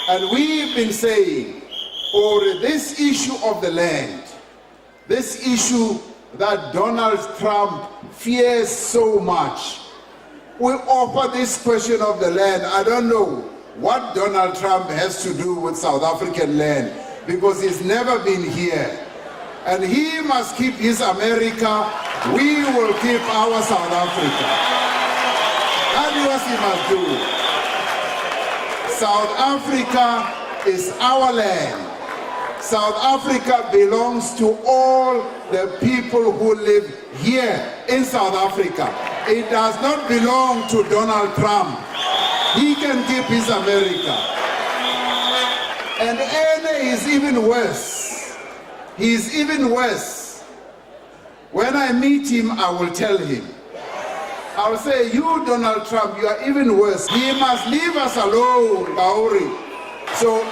And we've been saying, or this issue of the land, this issue that Donald Trump fears so much, we offer this question of the land. I don't know what Donald Trump has to do with South African land, because he's never been here. And he must keep his America, we will keep our South Africa. That is what he must do. South Africa is our land. South Africa belongs to all the people who live here in South Africa. It does not belong to Donald Trump. He can keep his America. And Ene is even worse. He is even worse. When I meet him, I will tell him. I will say, you, Donald Trump, you are even worse. He must leave us alone, Bauri. So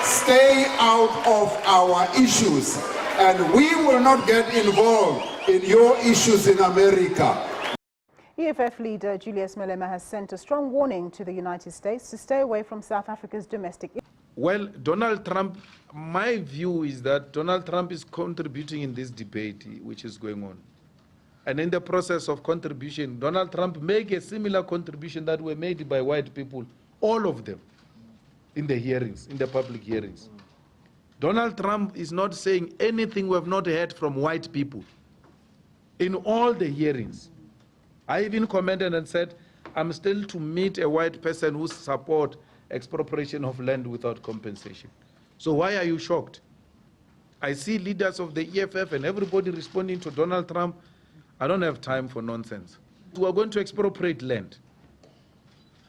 stay out of our issues, and we will not get involved in your issues in America. EFF leader Julius Malema has sent a strong warning to the United States to stay away from South Africa's domestic issues. Well, Donald Trump, my view is that Donald Trump is contributing in this debate which is going on. And in the process of contribution, Donald Trump made a similar contribution that were made by white people, all of them, in the hearings, in the public hearings. Donald Trump is not saying anything we have not heard from white people in all the hearings. I even commented and said, I'm still to meet a white person who supports expropriation of land without compensation. So why are you shocked? I see leaders of the EFF and everybody responding to Donald Trump. I don't have time for nonsense. We are going to expropriate land.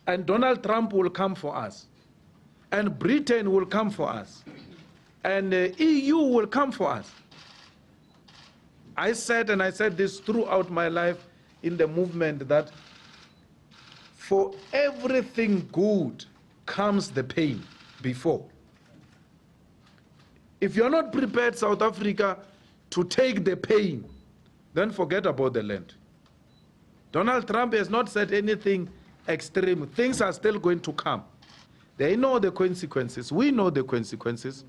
And Donald Trump will come for us. And Britain will come for us. And the EU will come for us. I said, and I said this throughout my life in the movement, that for everything good comes the pain before. If you're not prepared, South Africa, to take the pain, then forget about the land. Donald Trump has not said anything extreme. Things are still going to come. They know the consequences. We know the consequences.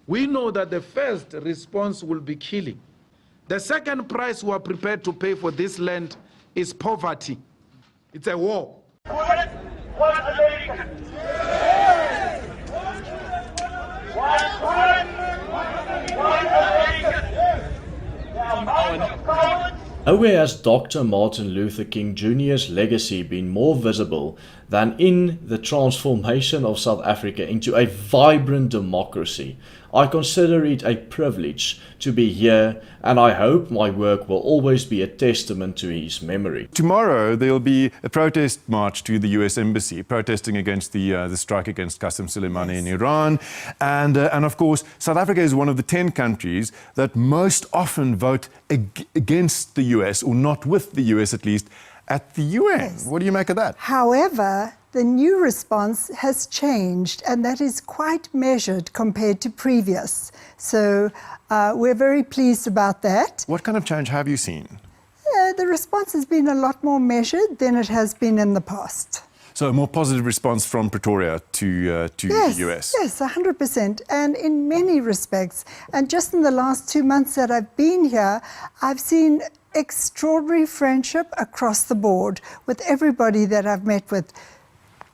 We know that the first response will be killing. The second price we are prepared to pay for this land is poverty. It's a war. One American. One American. The amount of cowards. Nowhere has Dr. Martin Luther King Jr.'s legacy been more visible than in the transformation of South Africa into a vibrant democracy. I consider it a privilege to be here, and I hope my work will always be a testament to his memory. Tomorrow there'll be a protest march to the US Embassy, protesting against the strike against Qasem Soleimani in Iran. And of course, South Africa is one of the 10 countries that most often vote against the US, or not with the US at least, at the UN. Yes. What do you make of that? However, the new response has changed, and that is quite measured compared to previous. So we're very pleased about that. What kind of change have you seen? The response has been a lot more measured than it has been in the past. So a more positive response from Pretoria to the US? Yes, 100%. And in many respects. And just in the last 2 months that I've been here, I've seen extraordinary friendship across the board with everybody that I've met with.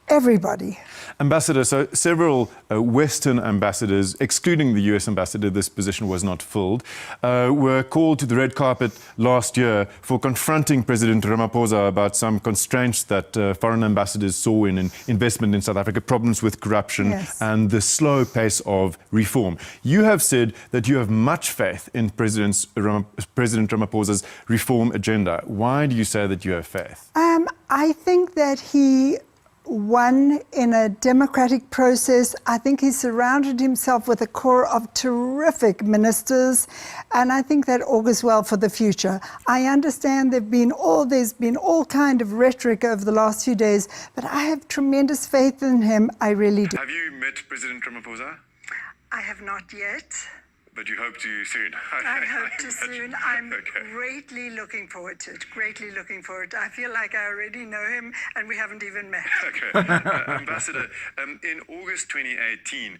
Everybody. Ambassador, so several Western ambassadors, excluding the US ambassador, this position was not filled, were called to the red carpet last year for confronting President Ramaphosa about some constraints that foreign ambassadors saw in investment in South Africa, problems with corruption, and the slow pace of reform. You have said that you have much faith in President Ramaphosa's reform agenda. Why do you say that you have faith? I think that he won in a democratic process. I think he surrounded himself with a core of terrific ministers, and I think that augurs well for the future. I understand there's been all kind of rhetoric over the last few days, but I have tremendous faith in him. I really do. Have you met President Ramaphosa? I have not yet. But you hope to soon. I hope to soon. I'm Okay. greatly looking forward to it. Greatly looking forward to it. I feel like I already know him and we haven't even met. Okay. Ambassador, in August 2018,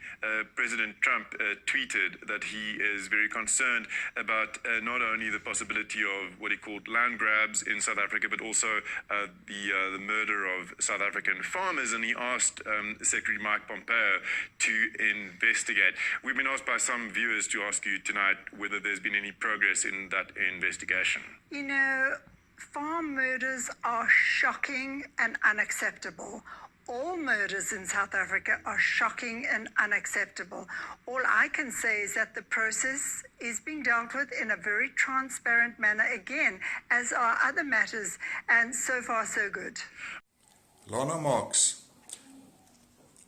President Trump tweeted that he is very concerned about not only the possibility of what he called land grabs in South Africa, but also the murder of South African farmers. And he asked Secretary Mike Pompeo to investigate. We've been asked by some viewers to ask you tonight whether there's been any progress in that investigation. You know, farm murders are shocking and unacceptable. All murders in South Africa are shocking and unacceptable. All I can say is that the process is being dealt with in a very transparent manner, again, as are other matters, and so far so good. Lana Marks,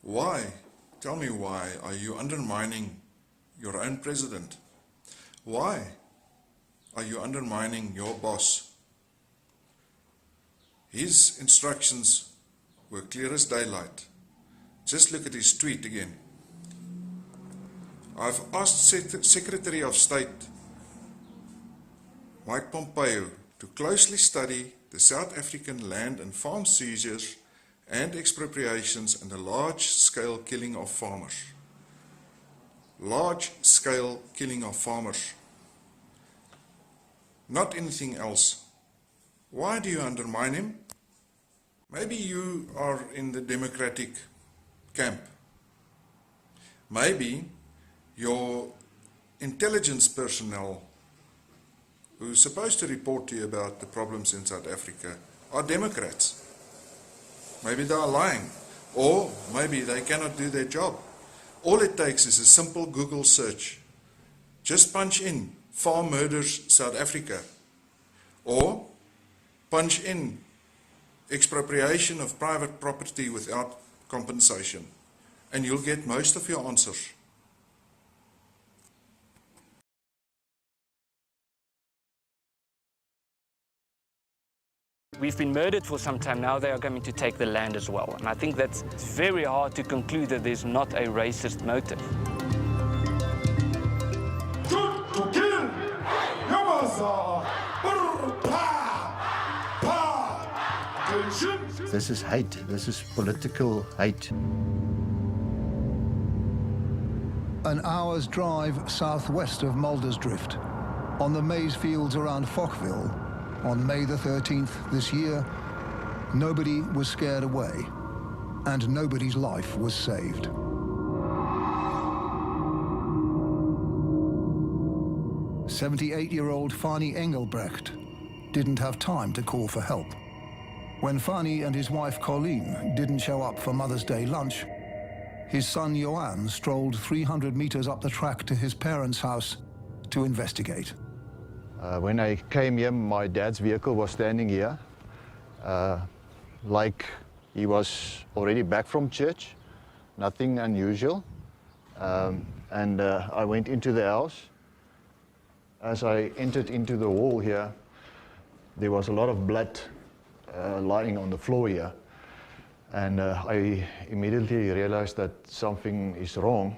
why, tell me why, are you undermining your own president? Why are you undermining your boss? His instructions were clear as daylight. Just look at his tweet again. I've asked Secretary of State Mike Pompeo to closely study the South African land and farm seizures and expropriations and the large-scale killing of farmers. Large-scale killing of farmers. Not anything else. Why do you undermine him? Maybe you are in the Democratic camp. Maybe your intelligence personnel who's supposed to report to you about the problems in South Africa are Democrats. Maybe they are lying, or maybe they cannot do their job. All it takes is a simple Google search. Just punch in farm murders South Africa, or punch in expropriation of private property without compensation, and you'll get most of your answers. We've been murdered for some time now, they are going to take the land as well. And I think that's very hard to conclude that there's not a racist motive. Shoot to kill! This is hate. This is political hate. An hour's drive southwest of Muldersdrift, on the maize fields around Fockville, on May the 13th this year, nobody was scared away, and nobody's life was saved. "78-year-old Fani Engelbrecht didn't have time to call for help. When Fani and his wife Colleen didn't show up for Mother's Day lunch, his son Johan strolled 300 meters up the track to his parents' house to investigate. When I came here, my dad's vehicle was standing here, like he was already back from church, nothing unusual. And I went into the house. As I entered into the hall here, there was a lot of blood lying on the floor here. And I immediately realized that something is wrong.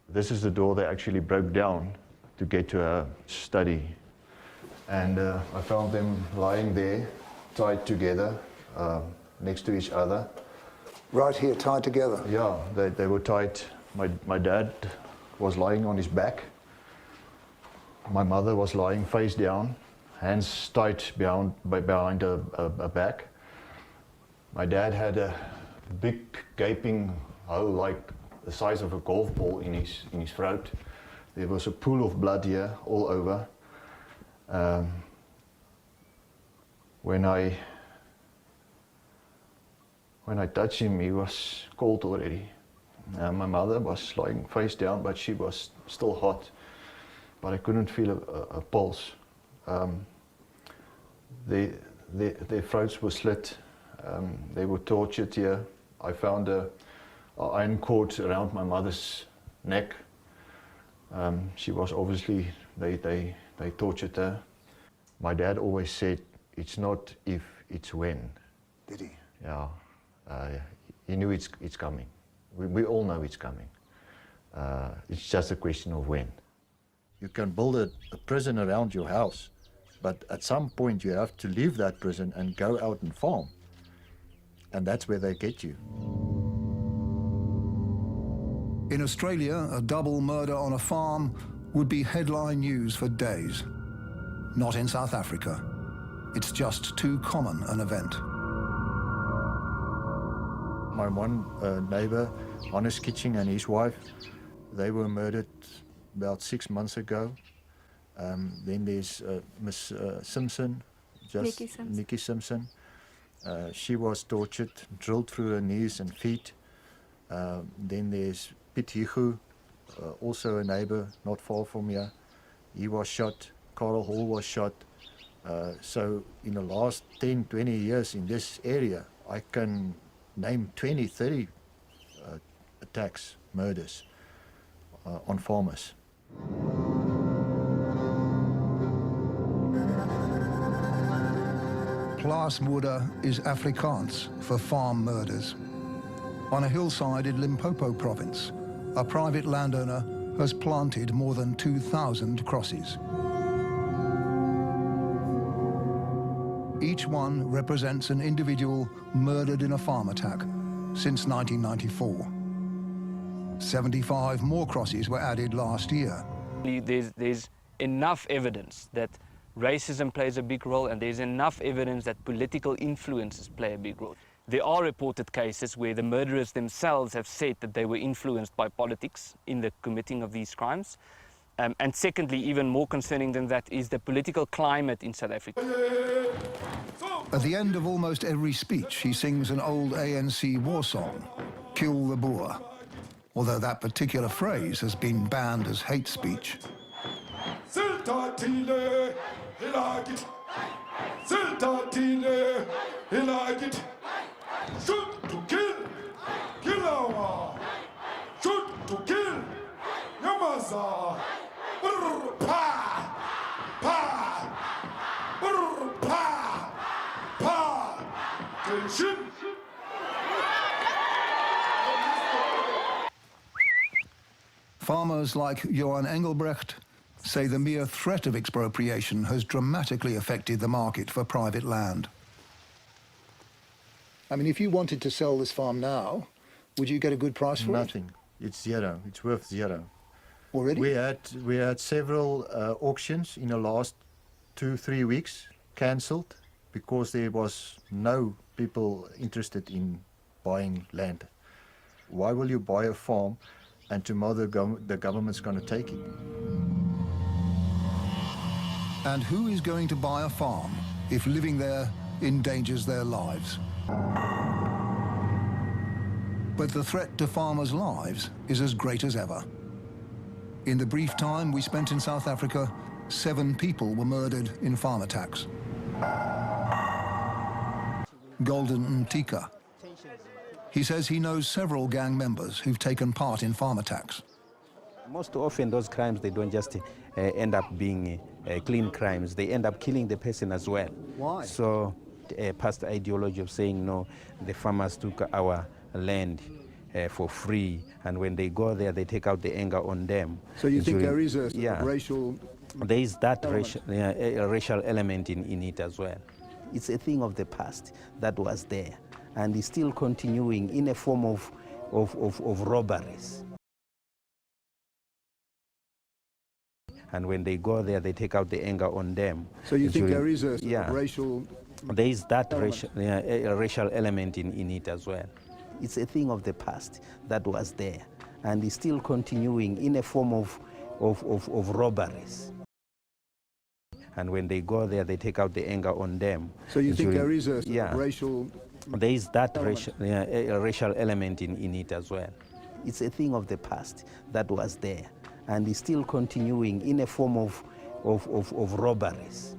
This is the door that actually broke down to get to a study. And I found them lying there, tied together, next to each other. Right here, tied together? Yeah, they were tied. My dad was lying on his back. My mother was lying face down, hands tied behind her back. My dad had a big gaping hole like the size of a golf ball in his throat. There was a pool of blood here all over. When I touched him, he was cold already. My mother was lying face down, but she was still hot. But I couldn't feel a pulse. Their throats were slit. They were tortured here. I found an iron cord around my mother's neck. She was obviously, they tortured her. My dad always said, it's not if, it's when. Did he? Yeah. He knew it's coming. We all know it's coming. It's just a question of when. You can build a prison around your house, but at some point you have to leave that prison and go out and farm. And that's where they get you. In Australia, a double murder on a farm would be headline news for days. Not in South Africa. It's just too common an event. My one neighbor, Hannes Kitching, and his wife, they were murdered about 6 months ago. Then there's Miss Simpson, Nikki Simpson. She was tortured, drilled through her knees and feet. Then there's Piet Higu, also a neighbor not far from here. He was shot. Karel Hall was shot. So in the last 10, 20 years in this area, I can name 20, 30 attacks, murders on farmers. Plaasmoeder is Afrikaans for farm murders. On a hillside in Limpopo province, a private landowner has planted more than 2,000 crosses. Each one represents an individual murdered in a farm attack since 1994. 75 more crosses were added last year. There's enough evidence that racism plays a big role, and there's enough evidence that political influences play a big role. There are reported cases where the murderers themselves have said that they were influenced by politics in the committing of these crimes. And secondly, even more concerning than that, is the political climate in South Africa. At the end of almost every speech, he sings an old ANC war song, Kill the Boer, although that particular phrase has been banned as hate speech. Shoot to kill, kill our, shoot to kill, Yamaza, pa, pa, pa, pa, Kenshin. Farmers like Johan Engelbrecht say the mere threat of expropriation has dramatically affected the market for private land. I mean, if you wanted to sell this farm now, would you get a good price for Nothing. It's zero. It's worth zero. Already? We had several auctions in the last 2-3 weeks cancelled because there was no people interested in buying land. Why will you buy a farm and tomorrow the government's going to take it? And who is going to buy a farm if living there endangers their lives? But the threat to farmers' lives is as great as ever. In the brief time we spent in South Africa, 7 people were murdered in farm attacks. Golden Ntika. He says he knows several gang members who've taken part in farm attacks. Most often those crimes, they don't just end up being clean crimes. They end up killing the person as well. Why? So past ideology of saying, no, the farmers took our land for free, and when they go there, they take out the anger on them. So you think there is a yeah, racial... There is that racial element in it as well. It's a thing of the past that was there, and is still continuing in a form of robberies. And when they go there, they take out the anger on them. So you think there is a racial... There is that racial element in it as well. It's a thing of the past that was there, and is still continuing in a form of robberies. And when they go there, they take out the anger on them. So you think there is a racial... There is that racial element in it as well. It's a thing of the past that was there, and is still continuing in a form of robberies.